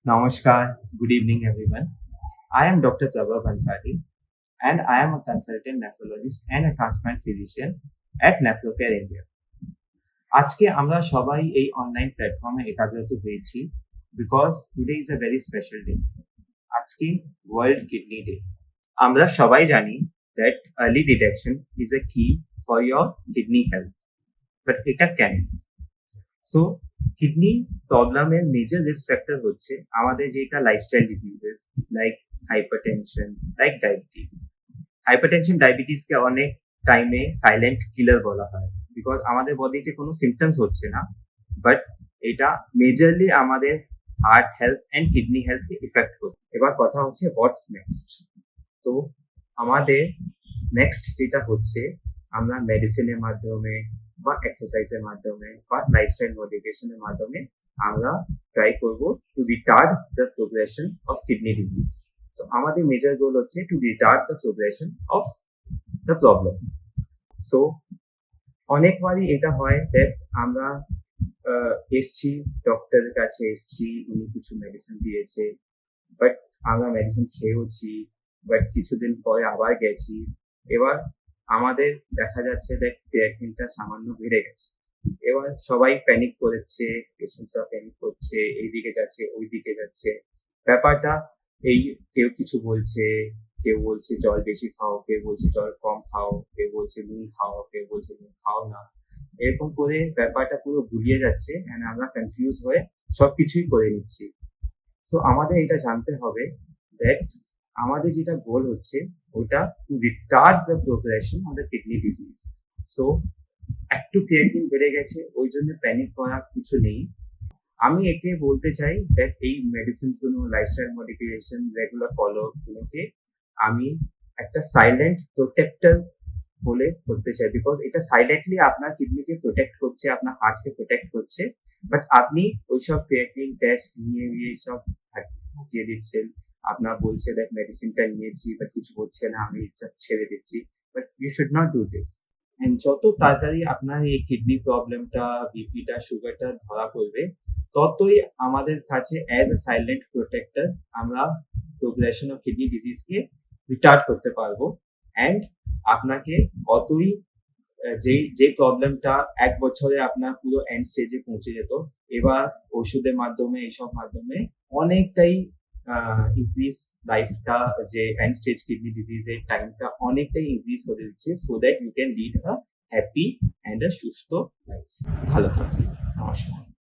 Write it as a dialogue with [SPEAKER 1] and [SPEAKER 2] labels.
[SPEAKER 1] Namaskar, good evening everyone. I am Dr. Prabha Bansari and I am a consultant nephrologist and a transplant physician at Nephrocare India. আজকে আমরা সবাই এই online প্ল্যাটফর্মে একাগ্রত হয়েছি because today is a very special day. আজকে world kidney day. আমরা সবাই জানি that early detection is a key for your kidney health, but এটা কেন? সো কিডনি প্রবলেমের মেজর রিস্ক ফ্যাক্টর হচ্ছে আমাদের যেটা lifestyle diseases like hypertension, like diabetes. Hypertension ডায়াবেটিসকে অনেক টাইমে সাইলেন্ট কিলার বলা হয় বিকজ আমাদের বডিতে কোনো সিমটমস হচ্ছে না, বাট এটা মেজরলি আমাদের হার্ট হেলথ অ্যান্ড কিডনি হেলথকে ইফেক্ট করছে। এবার কথা হচ্ছে হোয়াটস নেক্সট। তো আমাদের নেক্সট যেটা হচ্ছে আমরা মেডিসিনের মাধ্যমে বা এক্সারসাইজের মাধ্যমে বা লাইফস্টাইল মডিফিকেশনের মাধ্যমে আমরা ট্রাই করব to retard the progression of kidney disease. তো আমাদের মেজর গোল হচ্ছে to retard the progression of the problem. So অনেকবারই এটা হয় দ্যাট আমরা এসছি, ডক্টরের কাছে এসছি, উনি কিছু মেডিসিন দিয়েছে, বাট আমরা মেডিসিন খেয়েওছি, বাট কিছুদিন পরে আবার গেছি, এবার আমাদের দেখা যাচ্ছে যে ক্রিয়েটিনটা সামান্য বেড়ে গেছে। এবার সবাই প্যানিক করেছে, পেশেন্টসরা প্যানিক করছে, এইদিকে যাচ্ছে ওইদিকে যাচ্ছে। ব্যাপারটা এই কেউ কিছু বলছে, কেউ বলছে জল বেশি খাও, কেউ বলছে জল কম খাও, কেউ বলছে নুন খাও, কেউ বলছে নুন খাও না। এরকম করে ব্যাপারটা পুরো গুলিয়ে যাচ্ছে এন্ড আমরা কনফিউজ হয়ে সবকিছুই করে নিচ্ছি। সো আমাদের এটা জানতে হবে দ্যাট আমাদের যেটা গোল হচ্ছে ওটা to retard the progression of the kidney disease. So একটু ক্রিয়েটিন বেড়ে গেছে ওই জন্য প্যানিক করার কিছু নেই। আমি একে বলতে চাই দ্যাট এই মেডিসিনস গুলো, লাইফস্টাইল মডিফিকেশন, রেগুলার ফলো গুলোকে আমি একটা সাইলেন্ট প্রোটেক্টর বলে করতে চাই বিকজ এটা সাইলেন্টলি আপনার কিডনিকে প্রোটেক্ট করছে, আপনার হার্টকে প্রোটেক্ট করছে, বাট আপনি ওইসব ক্রিয়েটিন টেস্ট নিয়ে সব হটিয়ে দিচ্ছেন। আপনার বলছে দ্যাট মেডিসিনটা নিয়েছি বাট কিছু হচ্ছে না, আমি ছেড়ে দিচ্ছি, but you should not do this. And যত তাড়াতাড়ি আপনার এই কিডনি প্রবলেমটা, বিপিটা, সুগারটা ধরা পড়বে, ততই আমাদের কাছে অ্যাজ এ সাইলেন্ট প্রোটেক্টর আমরা প্রোগ্রেশন অফ কিডনি ডিজিজকে রিটার্ড করতে পারবো। অ্যান্ড আপনাকে অতই যে প্রবলেমটা এক বছরে আপনার পুরো এন্ড স্টেজে পৌঁছে যেত, এবার ওষুধের মাধ্যমে, এইসব মাধ্যমে অনেকটাই ইনক্রিজ লাইফটা, যে এন্ড স্টেজ কিডনি ডিজিজের টাইমটা অনেকটাই ইনক্রিজ করে দিচ্ছে, so that you can lead a happy and a সুস্থ লাইফ। ভালো থাকবেন। নমস্কার।